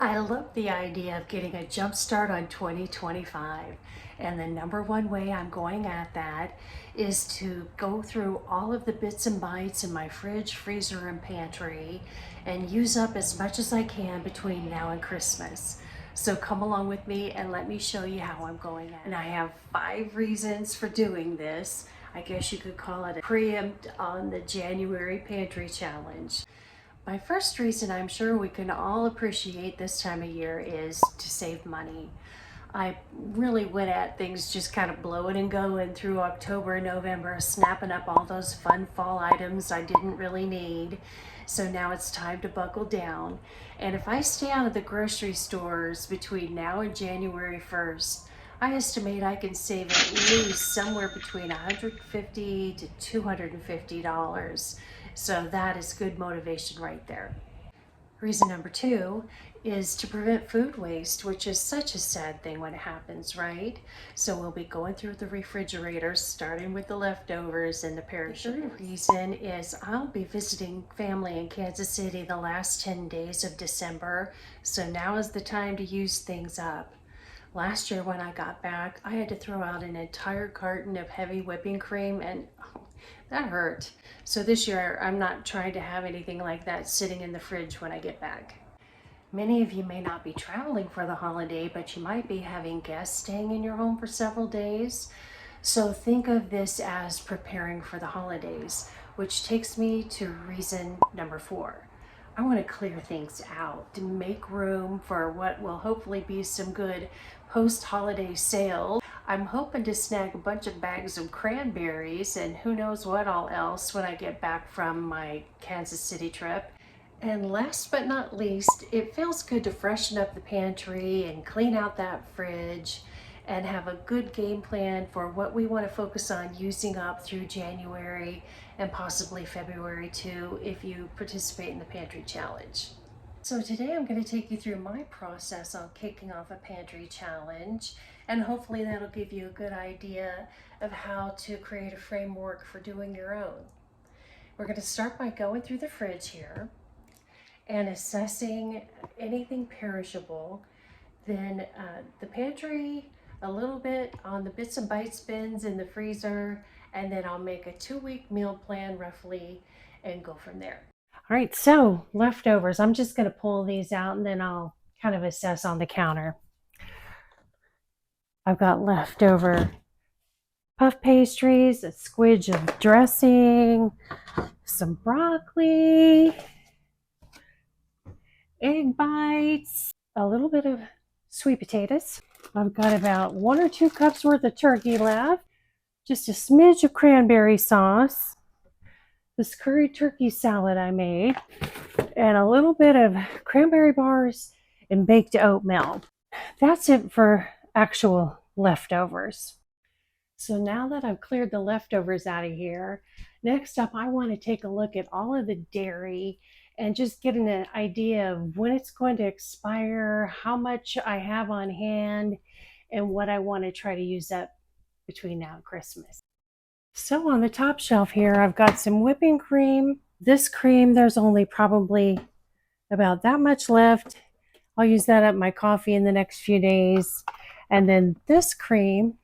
I love the idea of getting a jump start on 2025. And the number one way I'm going at that is to go through all of the bits and bytes in my fridge, freezer, and pantry and use up as much as I can between now and Christmas. So come along with me and let me show you how I'm going at it. And I have 5 reasons for doing this. I guess you could call it a preempt on the January Pantry Challenge. My first reason I'm sure we can all appreciate this time of year is to save money. I really went at things just kind of blowing and going through October and November, snapping up all those fun fall items I didn't really need. So now it's time to buckle down. And if I stay out of the grocery stores between now and January 1st, I estimate I can save at least somewhere between $150 to $250. So that is good motivation right there. Reason number 2 is to prevent food waste, which is such a sad thing when it happens, right? So we'll be going through the refrigerator, starting with the leftovers and the perishables. The third reason is I'll be visiting family in Kansas City the last 10 days of December, so now is the time to use things up. Last year when I got back, I had to throw out an entire carton of heavy whipping cream and that hurt. So this year I'm not trying to have anything like that sitting in the fridge when I get back. Many of you may not be traveling for the holiday, but you might be having guests staying in your home for several days. So think of this as preparing for the holidays, which takes me to reason number 4. I want to clear things out to make room for what will hopefully be some good post-holiday sales. I'm hoping to snag a bunch of bags of cranberries and who knows what all else when I get back from my Kansas City trip. And last but not least, it feels good to freshen up the pantry and clean out that fridge and have a good game plan for what we want to focus on using up through January and possibly February too if you participate in the Pantry Challenge. So today I'm going to take you through my process on kicking off a Pantry Challenge, and hopefully that'll give you a good idea of how to create a framework for doing your own. We're going to start by going through the fridge here and assessing anything perishable. Then the pantry, a little bit on the bits and bites bins in the freezer, and then I'll make a 2-week meal plan roughly and go from there. All right, so leftovers. I'm just going to pull these out and then I'll kind of assess on the counter. I've got leftover puff pastries, a squidge of dressing, some broccoli, egg bites, a little bit of sweet potatoes. I've got about 1 or 2 cups worth of turkey left, just a smidge of cranberry sauce, this curry turkey salad I made, and a little bit of cranberry bars and baked oatmeal. That's it for actual leftovers. So now that I've cleared the leftovers out of here, next up I want to take a look at all of the dairy and just get an idea of when it's going to expire, how much I have on hand, and what I want to try to use up between now and Christmas. So on the top shelf here, I've got some whipping cream. This cream, there's only probably about that much left. I'll use that up my coffee in the next few days. And then this cream,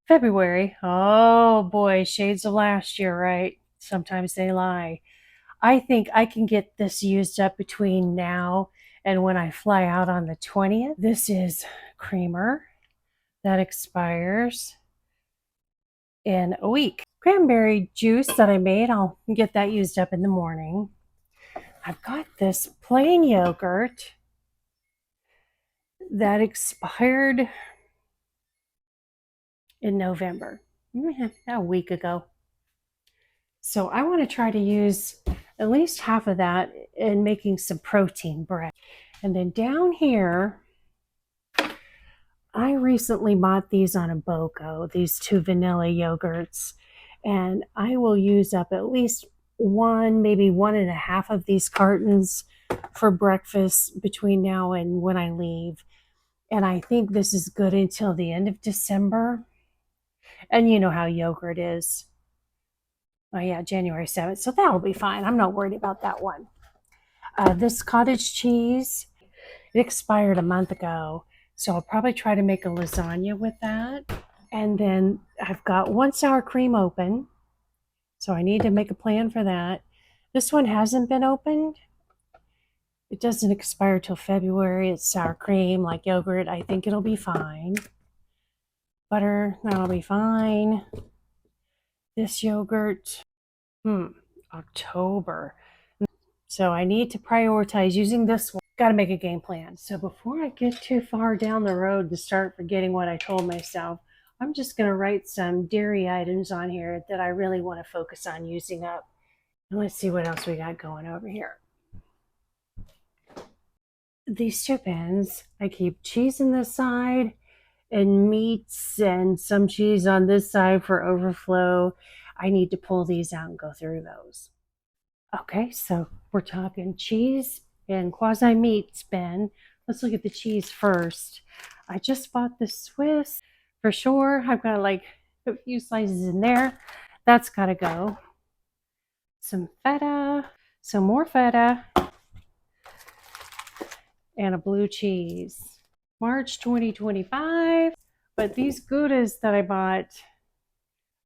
February. Oh boy, shades of last year, right? Sometimes they lie. I think I can get this used up between now and when I fly out on the 20th. This is creamer that expires in a week. Cranberry juice that I made, I'll get that used up in the morning. I've got this plain yogurt that expired in November, a week ago. So I want to try to use at least half of that in making some protein bread. And then down here, I recently bought these on a BOGO, these 2 vanilla yogurts, and I will use up at least 1, maybe 1.5 of these cartons for breakfast between now and when I leave. And I think this is good until the end of December. And you know how yogurt is. Oh yeah, January 7th. So that'll be fine. I'm not worried about that one. This cottage cheese It expired a month ago, so I'll probably try to make a lasagna with that. And then I've got one sour cream open, so I need to make a plan for that. This one hasn't been opened. It doesn't expire till February. It's sour cream, like yogurt. I think it'll be fine. Butter, that'll be fine. This yogurt, October. So I need to prioritize using this one. Got to make a game plan. So before I get too far down the road to start forgetting what I told myself, I'm just going to write some dairy items on here that I really want to focus on using up. And let's see what else we got going over here. These two bins, I keep cheese on this side and meats and some cheese on this side for overflow. I need to pull these out and go through those. Okay, so we're talking cheese and quasi meats bin. Let's look at the cheese first. I just bought the Swiss for sure. I've got like a few slices in there. That's got to go. Some feta, some more feta, and a blue cheese. March 2025. But these Goudas that I bought,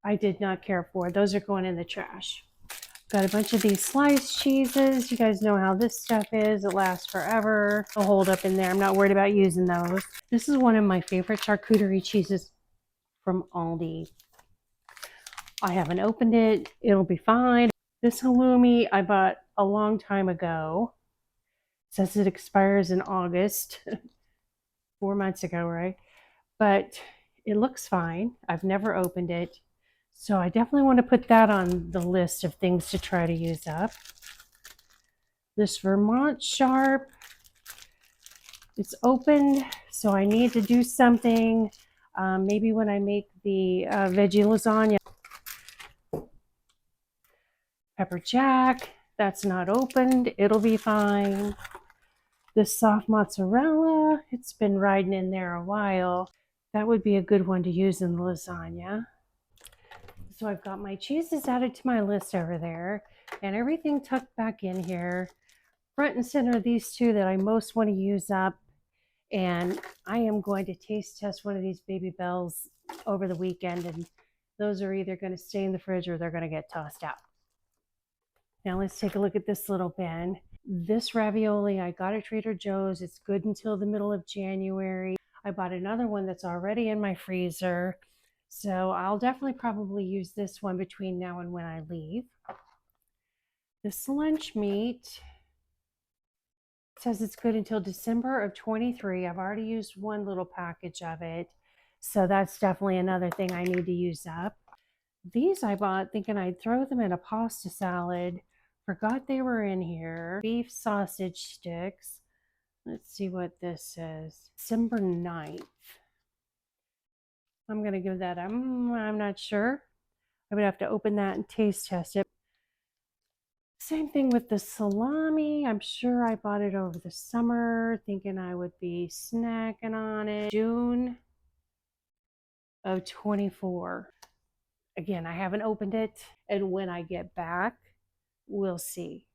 I did not care for. Those are going in the trash. Got a bunch of these sliced cheeses. You guys know how this stuff is. It lasts forever. It'll hold up in there. I'm not worried about using those. This is one of my favorite charcuterie cheeses from Aldi. I haven't opened it. It'll be fine. This halloumi I bought a long time ago. It says it expires in August. 4 months ago, right? But it looks fine. I've never opened it. So I definitely want to put that on the list of things to try to use up. This Vermont Sharp, it's opened, so I need to do something. Maybe when I make the veggie lasagna. Pepper Jack, that's not opened. It'll be fine. This soft mozzarella, it's been riding in there a while. That would be a good one to use in the lasagna. So I've got my cheeses added to my list over there and everything tucked back in here. Front and center, these two that I most want to use up. And I am going to taste test one of these Baby Bells over the weekend. And those are either going to stay in the fridge or they're going to get tossed out. Now let's take a look at this little bin. This ravioli I got at Trader Joe's. It's good until the middle of January. I bought another one that's already in my freezer. So I'll definitely probably use this one between now and when I leave. This lunch meat says it's good until December of 23. I've already used one little package of it. So that's definitely another thing I need to use up. These I bought thinking I'd throw them in a pasta salad. Forgot they were in here. Beef sausage sticks. Let's see what this says. December 9th. I'm going to give that, I'm not sure. I would have to open that and taste test it. Same thing with the salami. I'm sure I bought it over the summer, thinking I would be snacking on it. June of 24. Again, I haven't opened it, and when I get back, we'll see.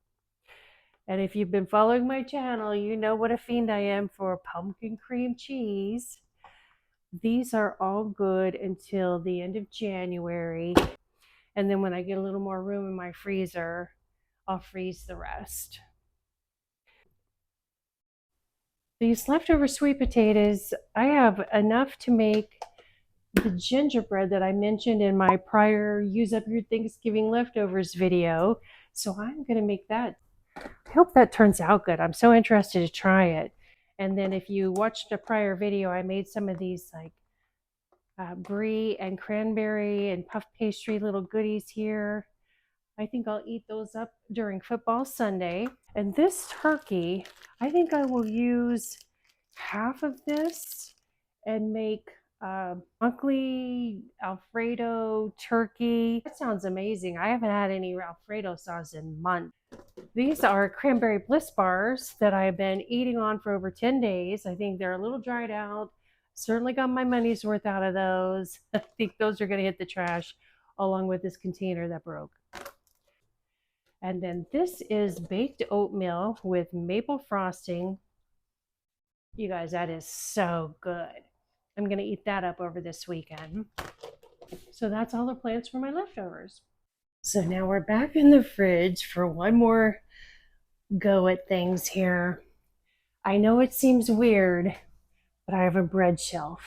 And if you've been following my channel, you know what a fiend I am for pumpkin cream cheese. These are all good until the end of January. And then when I get a little more room in my freezer, I'll freeze the rest. These leftover sweet potatoes, I have enough to make the gingerbread that I mentioned in my prior Use Up Your Thanksgiving Leftovers video. So I'm going to make that. I hope that turns out good. I'm so interested to try it. And then if you watched a prior video, I made some of these like brie and cranberry and puff pastry little goodies here. I think I'll eat those up during football Sunday. And this turkey, I think I will use half of this and make broccoli alfredo turkey. That sounds amazing. I haven't had any alfredo sauce in months. These are cranberry bliss bars that I've been eating on for over 10 days. I think they're a little dried out. Certainly got my money's worth out of those. I think those are going to hit the trash along with this container that broke. And then this is baked oatmeal with maple frosting. You guys, that is so good. I'm going to eat that up over this weekend. So that's all the plans for my leftovers. So now we're back in the fridge for one more go at things here. I know it seems weird, but I have a bread shelf.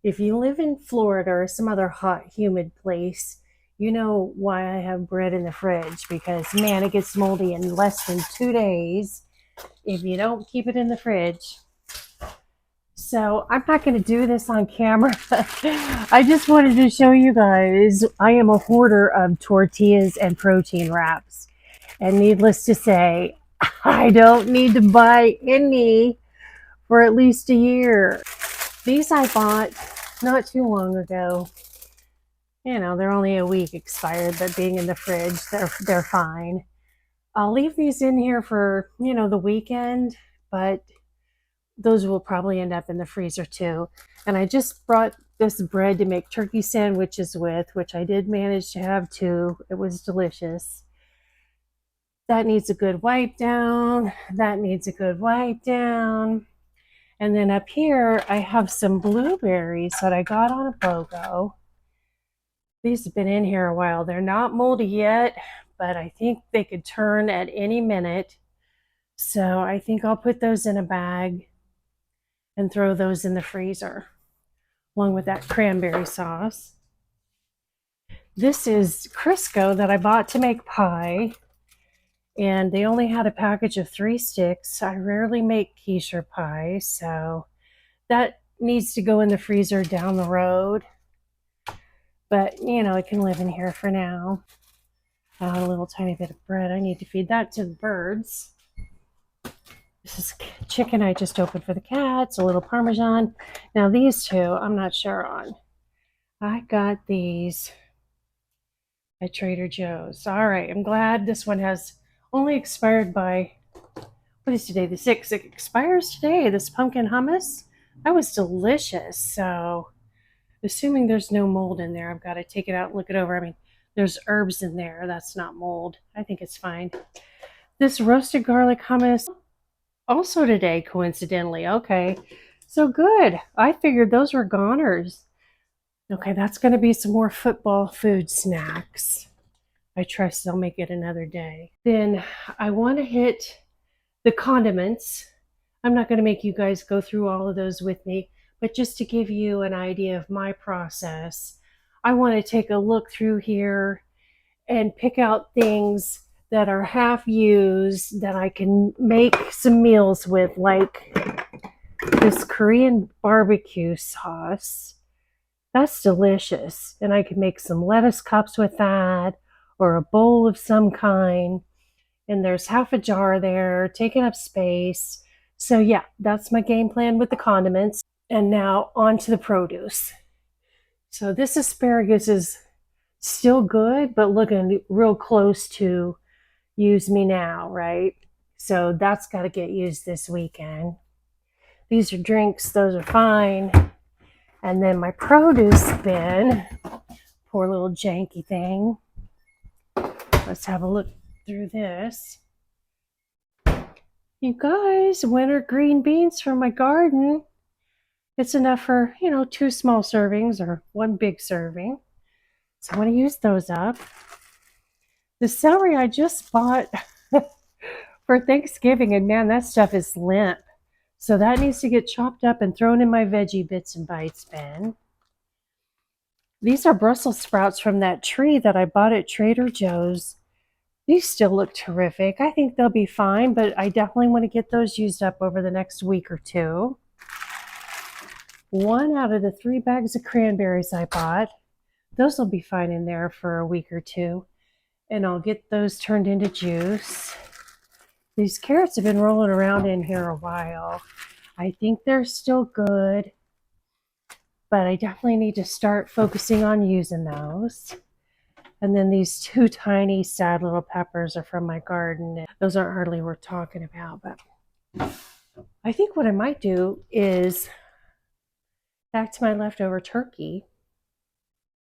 If you live in Florida or some other hot, humid place, you know why I have bread in the fridge, because man, it gets moldy in less than 2 days if you don't keep it in the fridge. So I'm not going to do this on camera. I just wanted to show you guys I am a hoarder of tortillas and protein wraps. And needless to say, I don't need to buy any for at least a year. These I bought not too long ago. You know, they're only a week expired, but being in the fridge, they're fine. I'll leave these in here for, the weekend, but those will probably end up in the freezer too. And I just brought this bread to make turkey sandwiches with, which I did manage to have two. It was delicious. That needs a good wipe down. That needs a good wipe down. And then up here, I have some blueberries that I got on a BOGO. These have been in here a while. They're not moldy yet, but I think they could turn at any minute. So I think I'll put those in a bag and throw those in the freezer along with that cranberry sauce. This is Crisco that I bought to make pie, and they only had a package of 3 sticks. I rarely make quiche pie, so that needs to go in the freezer down the road. But, it can live in here for now. A little tiny bit of bread. I need to feed that to the birds. This is chicken I just opened for the cats, a little Parmesan. Now these two, I'm not sure on. I got these at Trader Joe's. All right, I'm glad this one has only expired by, what is today, the 6th? It expires today, this pumpkin hummus. That was delicious. So assuming there's no mold in there, I've got to take it out and look it over. I mean, there's herbs in there. That's not mold. I think it's fine. This roasted garlic hummus, also today, coincidentally. Okay, so good. I figured those were goners. Okay, that's going to be some more football food snacks. I trust they'll make it another day. Then I want to hit the condiments. I'm not going to make you guys go through all of those with me, but just to give you an idea of my process, I want to take a look through here and pick out things that are half used that I can make some meals with, like this Korean barbecue sauce. That's delicious. And I can make some lettuce cups with that, or a bowl of some kind. And there's half a jar there, taking up space. So yeah, that's my game plan with the condiments. And now on to the produce. So this asparagus is still good, but looking real close to use me now, right? So that's got to get used this weekend. These are drinks, those are fine. And then my produce bin, poor little janky thing. Let's have a look through this. You guys, winter green beans from my garden. It's enough for, 2 small servings or 1 big serving. So I want to use those up. The celery I just bought for Thanksgiving, and man, that stuff is limp. So that needs to get chopped up and thrown in my veggie bits and bites bin. These are Brussels sprouts from that tree that I bought at Trader Joe's. These still look terrific. I think they'll be fine, but I definitely want to get those used up over the next week or two. 1 out of the 3 bags of cranberries I bought, those will be fine in there for a week or two. And I'll get those turned into juice. These carrots have been rolling around in here a while. I think they're still good, but I definitely need to start focusing on using those. And then these 2 tiny sad little peppers are from my garden. Those aren't hardly worth talking about, but I think what I might do is, back to my leftover turkey,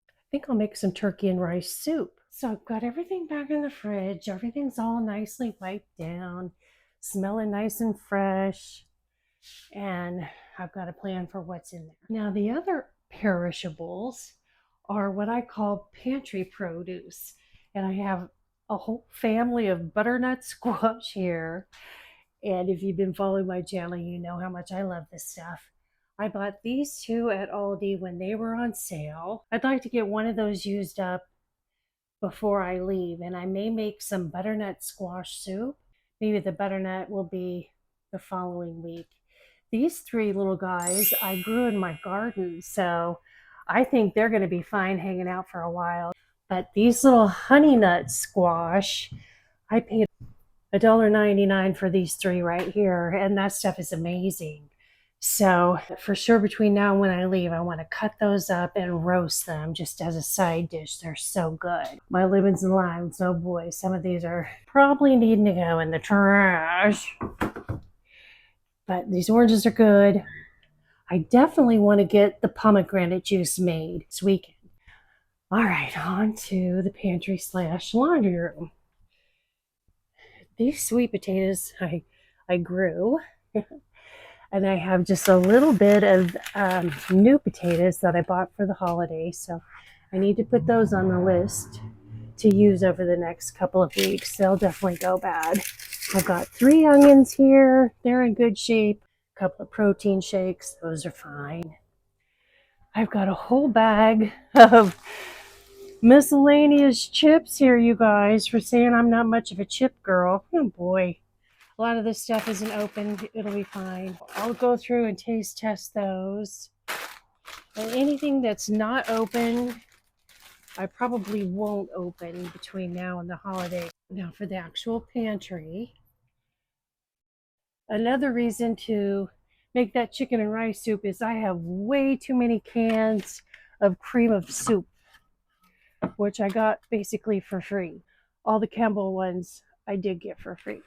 I think I'll make some turkey and rice soup. So I've got everything back in the fridge. Everything's all nicely wiped down, smelling nice and fresh. and I've got a plan for what's in there. Now, the other perishables are what I call pantry produce, and I have a whole family of butternut squash here. And if you've been following my channel, you know how much I love this stuff. I bought these two at Aldi when they were on sale. I'd like to get one of those used up before I leave, and I may make some butternut squash soup. Maybe the butternut will be the following week. These three little guys I grew in my garden, so I think they're going to be fine hanging out for a while. But these little honey nut squash, I paid $1.99 for these three right here, and that stuff is amazing. So for sure, between now and when I leave, I want to cut those up and roast them just as a side dish. They're so good. My lemons and limes, oh boy, some of these are probably needing to go in the trash. But these oranges are good. I definitely want to get the pomegranate juice made this weekend. All right, on to the pantry / laundry room. These sweet potatoes I grew. And I have just a little bit of new potatoes that I bought for the holidays. So I need to put those on the list to use over the next couple of weeks. They'll definitely go bad. I've got 3 onions here. They're in good shape. A couple of protein shakes. Those are fine. I've got a whole bag of miscellaneous chips here, you guys, for saying I'm not much of a chip girl. Oh boy. A lot of this stuff isn't open. It'll be fine. I'll go through and taste test those. And anything that's not open, I probably won't open between now and the holiday. Now for the actual pantry. Another reason to make that chicken and rice soup is I have way too many cans of cream of soup, which I got basically for free. All the Campbell ones I did get for free.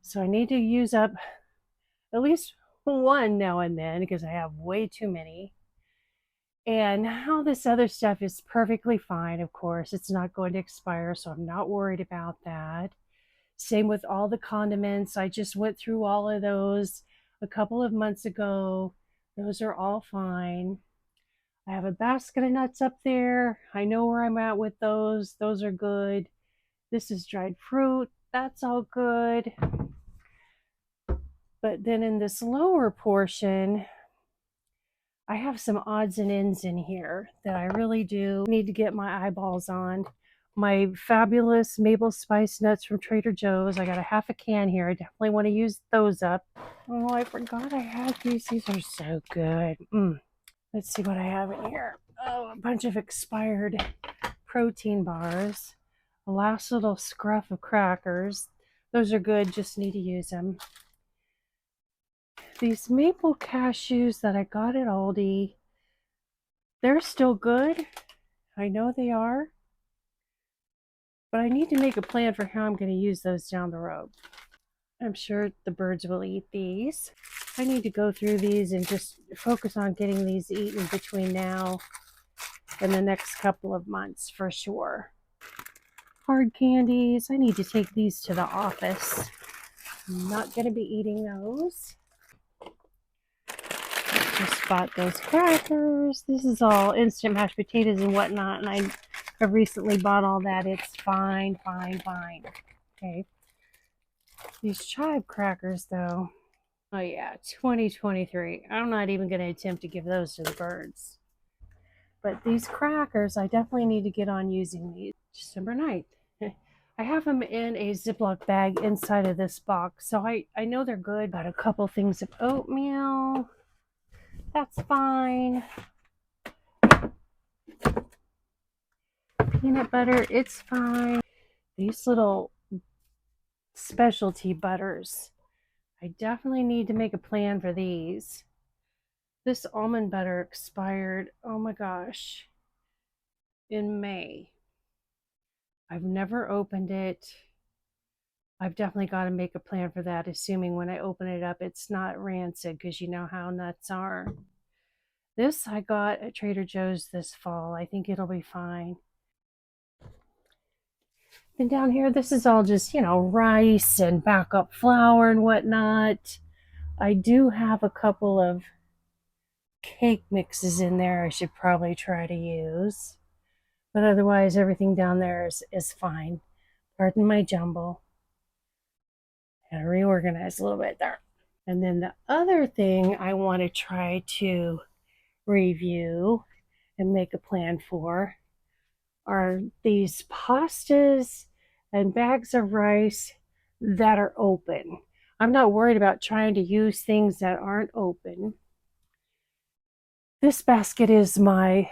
So I need to use up at least one now and then because I have way too many. And all this other stuff is perfectly fine, of course. It's not going to expire, so I'm not worried about that. Same with all the condiments. I just went through all of those a couple of months ago. Those are all fine. I have a basket of nuts up there. I know where I'm at with those. Those are good. This is dried fruit. That's all good. But then in this lower portion, I have some odds and ends in here that I really do need to get my eyeballs on. My fabulous maple spice nuts from Trader Joe's. I got a half a can here. I definitely want to use those up. Oh, I forgot I had these. These are so good. Let's see what I have in here. Oh, a bunch of expired protein bars. A last little scruff of crackers. Those are good. Just need to use them. These maple cashews that I got at Aldi, they're still good. I know they are. But I need to make a plan for how I'm going to use those down the road. I'm sure the birds will eat these. I need to go through these and just focus on getting these eaten between now and the next couple of months for sure. Hard candies. I need to take these to the office. I'm not going to be eating those. Just bought those crackers. This is all instant mashed potatoes and whatnot, and I have recently bought all that. It's fine. Okay. These chive crackers, though. Oh yeah, 2023. I'm not even going to attempt to give those to the birds. But these crackers, I definitely need to get on using these. December 9th. I have them in a Ziploc bag inside of this box, so I know they're good. Got a couple things of oatmeal. That's fine. Peanut butter, it's fine. These little specialty butters. I definitely need to make a plan for these. This almond butter expired, oh my gosh, in May. I've never opened it. I've definitely got to make a plan for that, assuming when I open it up, it's not rancid, because you know how nuts are. This I got at Trader Joe's this fall. I think it'll be fine. Then down here, this is all just, rice and backup flour and whatnot. I do have a couple of cake mixes in there I should probably try to use. But otherwise, everything down there is fine. Pardon my jumble. Gotta reorganize a little bit there. And then the other thing I want to try to review and make a plan for are these pastas and bags of rice that are open. I'm not worried about trying to use things that aren't open. This basket is my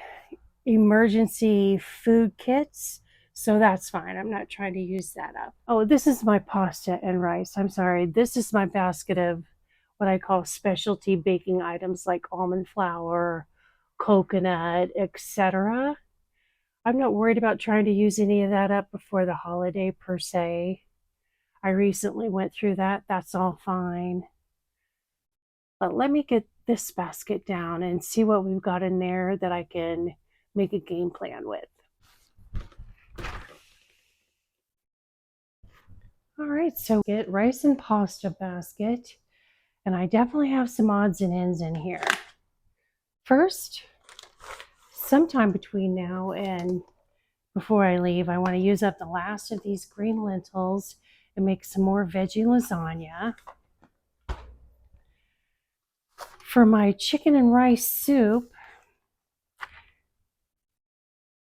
emergency food kits, so that's fine. I'm not trying to use that up. Oh, this is my pasta and rice. I'm sorry. This is my basket of what I call specialty baking items like almond flour, coconut, etc. I'm not worried about trying to use any of that up before the holiday per se. I recently went through that. That's all fine. But let me get this basket down and see what we've got in there that I can make a game plan with. All right, so get rice and pasta basket, and I definitely have some odds and ends in here. First, sometime between now and before I leave, I want to use up the last of these green lentils and make some more veggie lasagna. For my chicken and rice soup,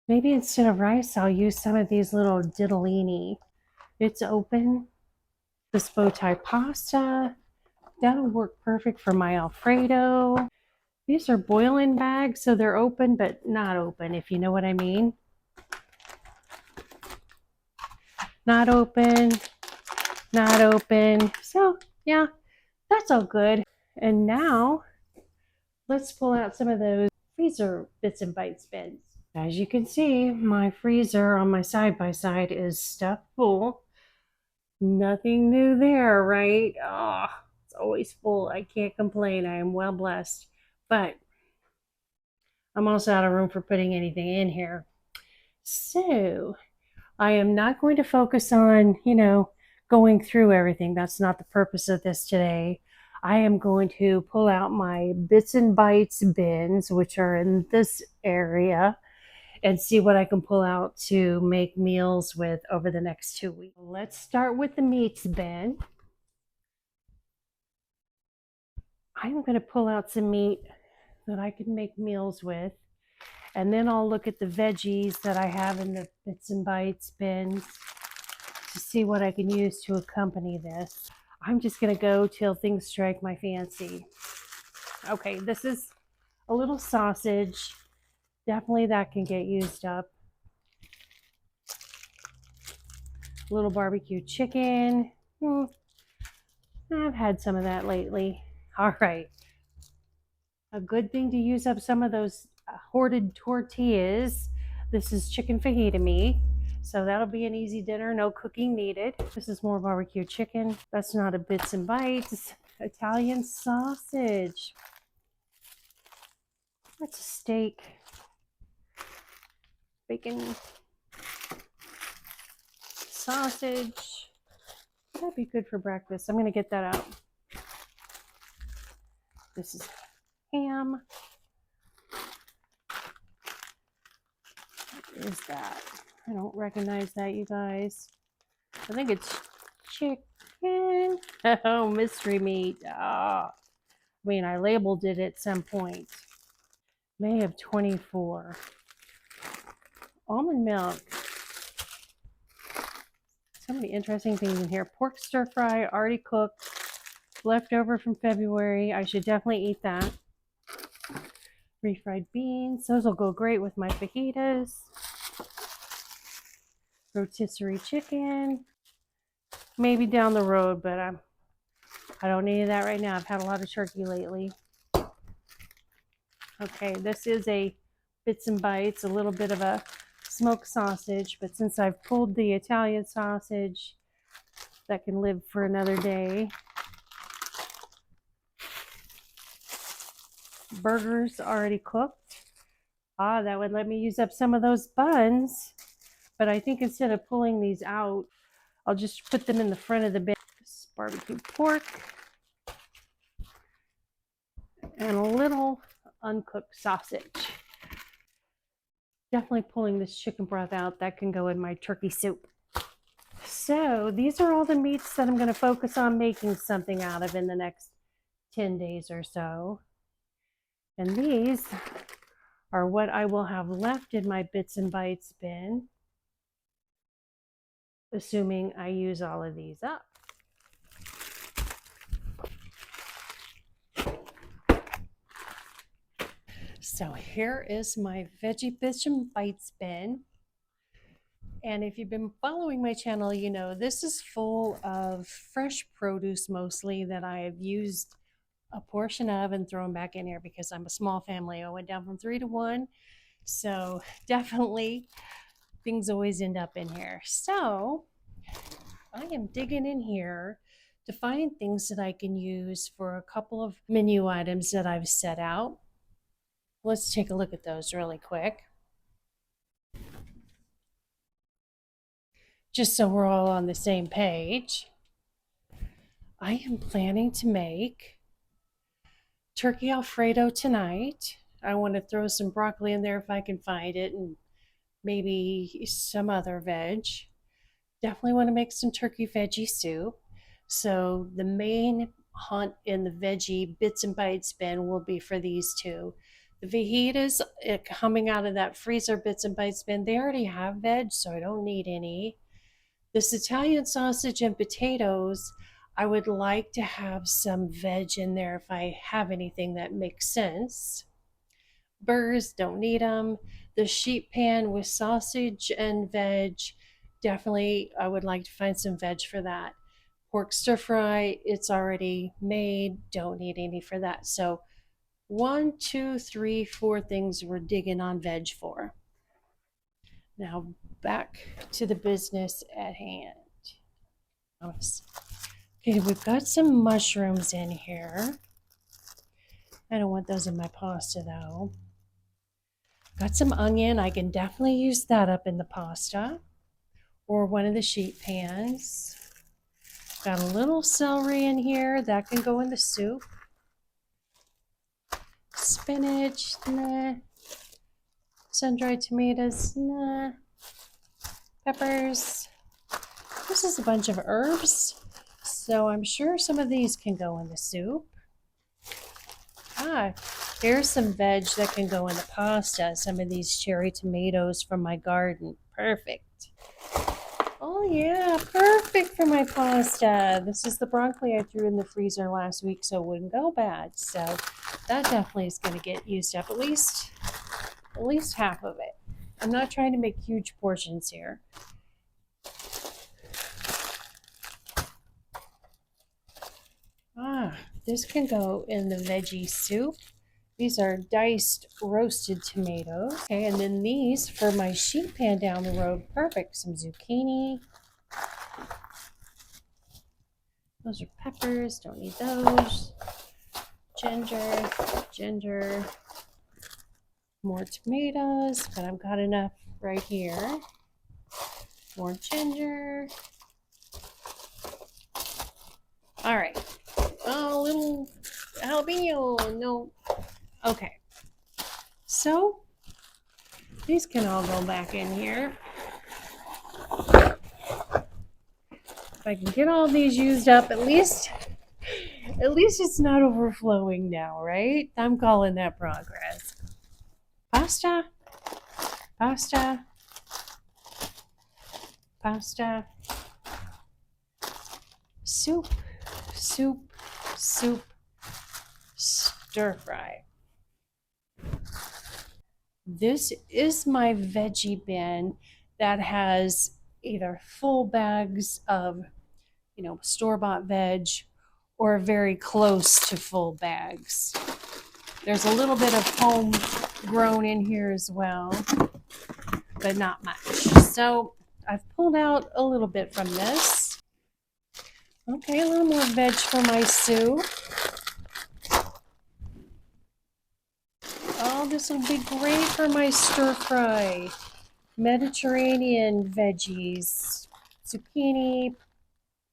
maybe instead of rice, I'll use some of these little ditalini. It's open. This bow tie pasta, that'll work perfect for my alfredo. These are boil-in bags, so they're open but not open, if you know what I mean. Not open, not open. So yeah, that's all good. And now let's pull out some of those freezer bits and bites bins. As you can see, my freezer on my side-by-side is stuffed full. Nothing new there, right? Oh, it's always full. I can't complain. I am well blessed. But I'm also out of room for putting anything in here. So I am not going to focus on, going through everything. That's not the purpose of this today. I am going to pull out my bits and bites bins, which are in this area, and see what I can pull out to make meals with over the next 2 weeks. Let's start with the meats bin. I'm going to pull out some meat that I can make meals with. And then I'll look at the veggies that I have in the bits and bites bins to see what I can use to accompany this. I'm just going to go till things strike my fancy. Okay, this is a little sausage. Definitely that can get used up. A little barbecue chicken. I've had some of that lately. All right. A good thing to use up some of those hoarded tortillas. This is chicken fajita meat, so that'll be an easy dinner, no cooking needed. This is more barbecue chicken. That's not a bits and bites. Italian sausage. That's a steak. Bacon. Sausage. That'd be good for breakfast. I'm gonna get that out. This is ham. What is that? I don't recognize that, you guys. I think it's chicken. Oh, mystery meat. I labeled it at some point. May of 24. Almond milk. So many interesting things in here. Pork stir fry, already cooked. Leftover from February. I should definitely eat that. Refried beans. Those will go great with my fajitas. Rotisserie chicken. Maybe down the road, but I don't need that right now. I've had a lot of turkey lately. Okay, this is a bits and bites, a little bit of a smoked sausage, but since I've pulled the Italian sausage, that can live for another day. Burgers already cooked. That would let me use up some of those buns, but I think instead of pulling these out, I'll just put them in the front of the bin. Barbecue pork. and a little uncooked sausage. Definitely pulling this chicken broth out. That can go in my turkey soup. So these are all the meats that I'm going to focus on making something out of in the next 10 days or so. And these are what I will have left in my bits and bites bin, assuming I use all of these up. So here is my veggie bits and bites bin. And if you've been following my channel, you know this is full of fresh produce mostly that I have used a portion of and thrown back in here because I'm a small family. I went down from 3 to 1. So definitely things always end up in here. So I am digging in here to find things that I can use for a couple of menu items that I've set out. Let's take a look at those really quick. Just so we're all on the same page. I am planning to make turkey alfredo tonight. I want to throw some broccoli in there if I can find it, and maybe some other veg. Definitely want to make some turkey veggie soup. So the main hunt in the veggie bits and bites bin will be for these two. The fajitas coming out of that freezer bits and bites bin, they already have veg, so I don't need any. This Italian sausage and potatoes, I would like to have some veg in there if I have anything that makes sense. Burgers, don't need them. The sheet pan with sausage and veg, definitely I would like to find some veg for that. Pork stir fry, it's already made, don't need any for that. So 1, 2, 3, 4 things we're digging on veg for. Now back to the business at hand. Okay, we've got some mushrooms in here. I don't want those in my pasta though. Got some onion. I can definitely use that up in the pasta or one of the sheet pans. Got a little celery in here. That can go in the soup. Spinach, nah. Sun-dried tomatoes, nah. Peppers. This is a bunch of herbs, so I'm sure some of these can go in the soup. Here's some veg that can go in the pasta. Some of these cherry tomatoes from my garden. Perfect. Oh yeah, perfect for my pasta. This is the broccoli I threw in the freezer last week, so it wouldn't go bad. So that definitely is going to get used up, at least half of it. I'm not trying to make huge portions here. This can go in the veggie soup. These are diced roasted tomatoes. Okay, and then these for my sheet pan down the road. Perfect. Some zucchini. Those are peppers. Don't need those. Ginger. More tomatoes, but I've got enough right here. More ginger. All right. Oh, little jalapeno. No. Okay. So these can all go back in here. If I can get all these used up, at least it's not overflowing now, right? I'm calling that progress. Pasta. Soup. Stir fry. This is my veggie bin that has either full bags of, store-bought veg or very close to full bags. There's a little bit of homegrown in here as well, but not much. So I've pulled out a little bit from this. Okay, a little more veg for my soup. Oh, this will be great for my stir fry. Mediterranean veggies, zucchini,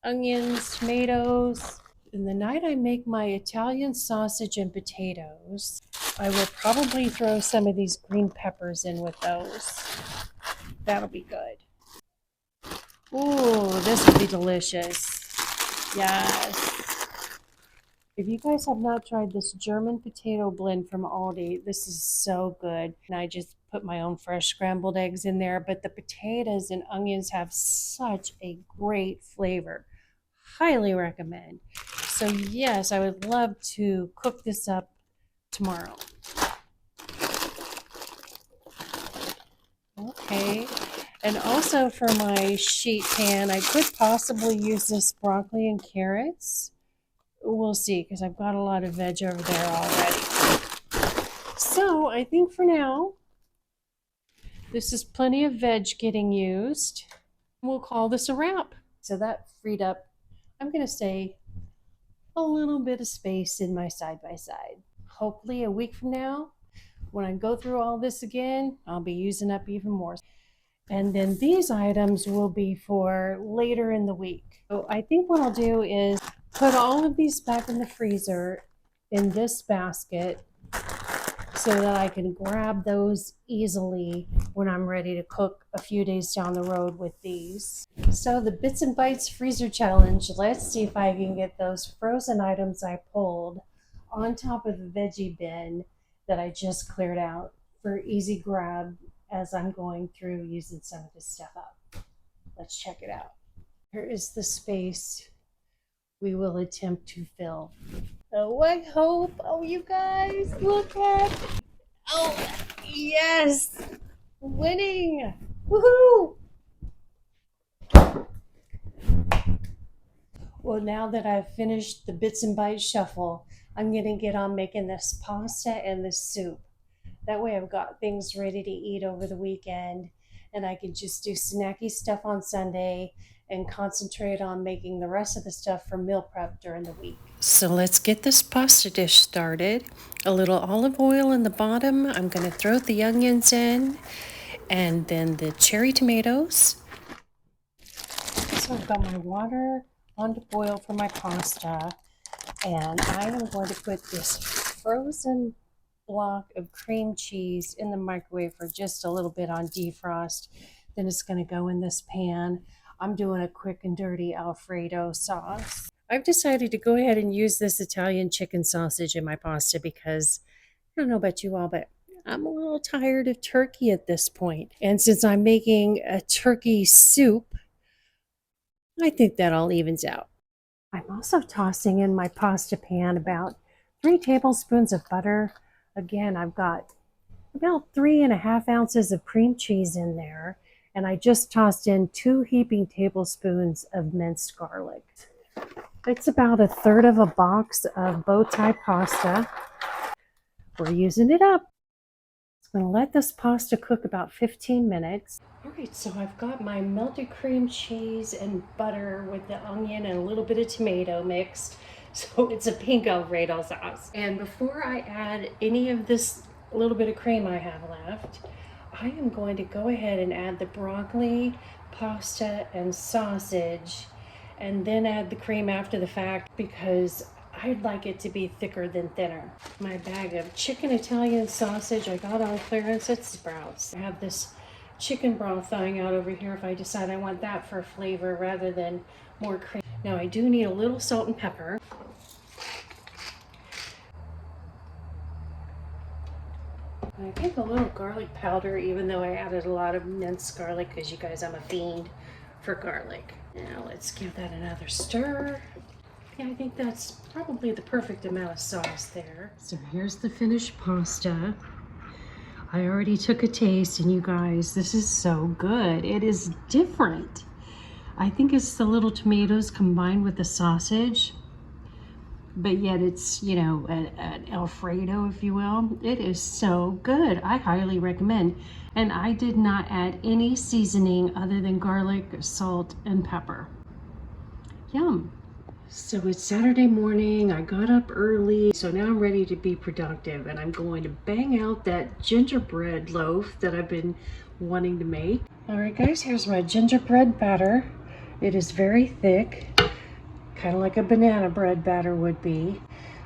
onions, tomatoes. In the night I make my Italian sausage and potatoes, I will probably throw some of these green peppers in with those. That'll be good. Ooh, this will be delicious. Yes. If you guys have not tried this German potato blend from Aldi, this is so good. And I just put my own fresh scrambled eggs in there, but the potatoes and onions have such a great flavor. Highly recommend. So yes, I would love to cook this up tomorrow. Okay. And also for my sheet pan, I could possibly use this broccoli and carrots. We'll see, because I've got a lot of veg over there already. So I think for now, this is plenty of veg getting used. We'll call this a wrap. So that freed up, I'm going to say, a little bit of space in my side-by-side. Hopefully a week from now, when I go through all this again, I'll be using up even more. And then these items will be for later in the week. So I think what I'll do is put all of these back in the freezer in this basket so that I can grab those easily when I'm ready to cook a few days down the road with these. So the Bits and Bites freezer challenge, let's see if I can get those frozen items I pulled on top of the veggie bin that I just cleared out for easy grab as I'm going through using some of this stuff up. Let's check it out. Here is the space we will attempt to fill. Oh, I hope. Oh, you guys, look at. Oh, yes. Winning. Woohoo. Well, now that I've finished the Bits and Bites shuffle, I'm going to get on making this pasta and this soup. That way I've got things ready to eat over the weekend, and I can just do snacky stuff on Sunday and concentrate on making the rest of the stuff for meal prep during the week. So let's get this pasta dish started. A little olive oil in the bottom. I'm going to throw the onions in, and then the cherry tomatoes. So I've got my water on to boil for my pasta, and I am going to put this frozen block of cream cheese in the microwave for just a little bit on defrost. Then it's going to go in this pan. I'm doing a quick and dirty alfredo sauce. I've decided to go ahead and use this Italian chicken sausage in my pasta because I don't know about you all, but I'm a little tired of turkey at this point. And since I'm making a turkey soup, I think that all evens out. I'm also tossing in my pasta pan about 3 tablespoons of butter. Again, I've got about 3.5 ounces of cream cheese in there, and I just tossed in 2 heaping tablespoons of minced garlic. It's about 1/3 of a box of bow tie pasta. We're using it up. I'm going to let this pasta cook about 15 minutes. All right, so I've got my melted cream cheese and butter with the onion and a little bit of tomato mixed. So it's a pink alfredo sauce. And before I add any of this little bit of cream I have left, I am going to go ahead and add the broccoli, pasta, and sausage, and then add the cream after the fact because I'd like it to be thicker than thinner. My bag of chicken Italian sausage I got on clearance at Sprouts. I have this chicken broth thawing out over here if I decide I want that for flavor rather than more cream. Now I do need a little salt and pepper. I think a little garlic powder, even though I added a lot of minced garlic because you guys, I'm a fiend for garlic. Now let's give that another stir. Yeah, I think that's probably the perfect amount of sauce there. So here's the finished pasta. I already took a taste, and you guys, this is so good. It is different. I think it's the little tomatoes combined with the sausage, but yet it's, you know, an alfredo, if you will. It is so good. I highly recommend. And I did not add any seasoning other than garlic, salt, and pepper. Yum. So it's Saturday morning. I got up early, so now I'm ready to be productive, and I'm going to bang out that gingerbread loaf that I've been wanting to make. All right, guys, here's my gingerbread batter. It is very thick. kind of like a banana bread batter would be.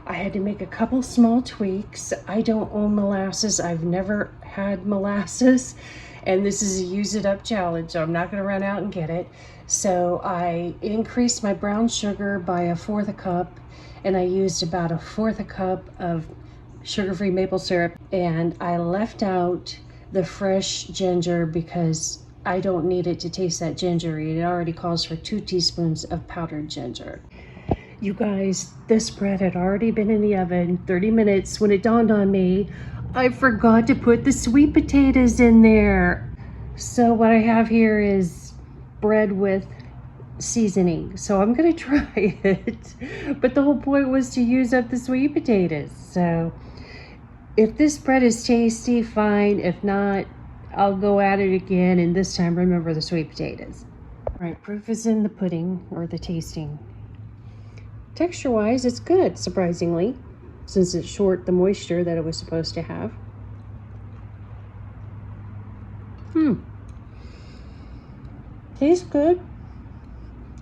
I had to make a couple small tweaks. I don't own molasses. I've never had molasses, and this is a use it up challenge, so I'm not going to run out and get it. So I increased my brown sugar by 1/4 a cup, and I used about 1/4 a cup of sugar-free maple syrup, and I left out the fresh ginger because I don't need it to taste that gingery. It already calls for 2 teaspoons of powdered ginger. You guys, this bread had already been in the oven 30 minutes when it dawned on me I forgot to put the sweet potatoes in there. So what I have here is bread with seasoning. So I'm gonna try it. But the whole point was to use up the sweet potatoes. So if this bread is tasty, fine. If not, I'll go at it again, and this time remember the sweet potatoes. All right, proof is in the pudding, or the tasting. Texture-wise, it's good, surprisingly, since it's short the moisture that it was supposed to have. Tastes good.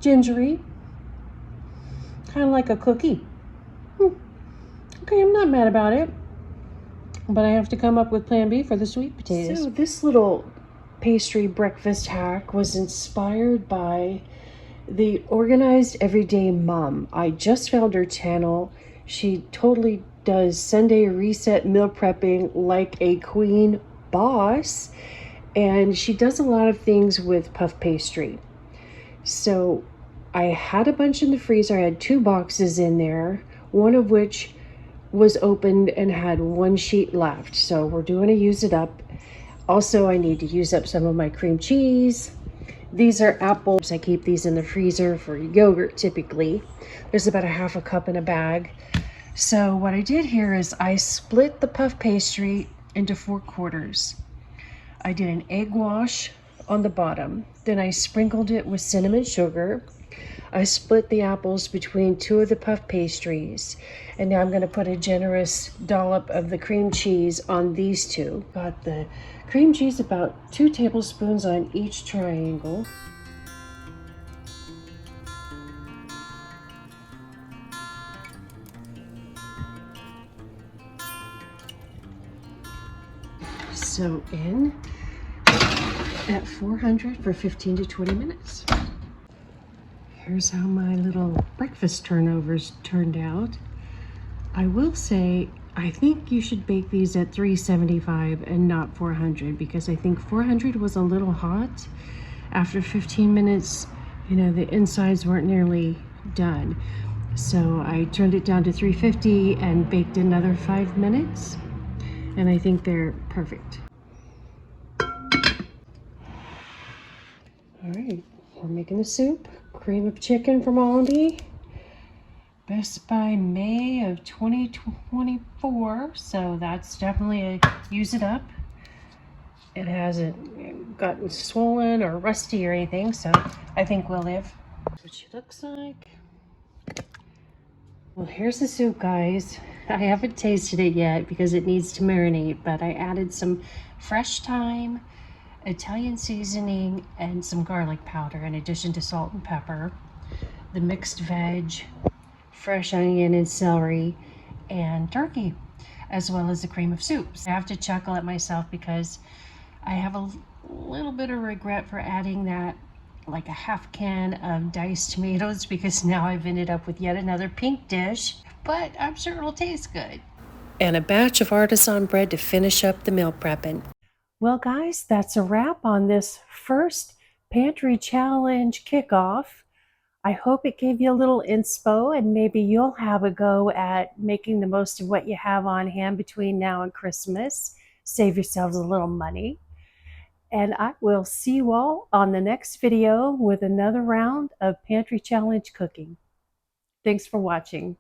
Gingery. Kind of like a cookie. Okay, I'm not mad about it. But I have to come up with plan B for the sweet potatoes. So this little pastry breakfast hack was inspired by the Organized Everyday Mom. I just found her channel. She totally does Sunday reset meal prepping like a queen boss. And she does a lot of things with puff pastry. So I had a bunch in the freezer. I had 2 boxes in there, one of which was opened and had 1 sheet left. So we're doing a use it up. Also, I need to use up some of my cream cheese. These are apples. I keep these in the freezer for yogurt typically. There's about 1/2 cup in a bag. So what I did here is I split the puff pastry into 4 quarters. I did an egg wash on the bottom. Then I sprinkled it with cinnamon sugar. I split the apples between 2 of the puff pastries. And now I'm going to put a generous dollop of the cream cheese on these 2. Got the cream cheese about 2 tablespoons on each triangle. So in at 400 for 15 to 20 minutes. Here's how my little breakfast turnovers turned out. I will say, I think you should bake these at 375 and not 400, because I think 400 was a little hot. After 15 minutes, you know, the insides weren't nearly done. So I turned it down to 350 and baked another 5 minutes. And I think they're perfect. All right, we're making the soup. Cream of chicken from Aldi. Best by May of 2024, so that's definitely a use it up. It hasn't gotten swollen or rusty or anything, so I think we'll live. That's what she looks like. Well, here's the soup, guys. I haven't tasted it yet because it needs to marinate, but I added some fresh thyme, Italian seasoning, and some garlic powder in addition to salt and pepper. The mixed veg, fresh onion and celery, and turkey, as well as the cream of soup. I have to chuckle at myself because I have a little bit of regret for adding that, like a 1/2 can of diced tomatoes, because now I've ended up with yet another pink dish, but I'm sure it'll taste good. And a batch of artisan bread to finish up the meal prepping. Well, guys, that's a wrap on this first Pantry Challenge kickoff. I hope it gave you a little inspo, and maybe you'll have a go at making the most of what you have on hand between now and Christmas. Save yourselves a little money. And I will see you all on the next video with another round of Pantry Challenge cooking. Thanks for watching.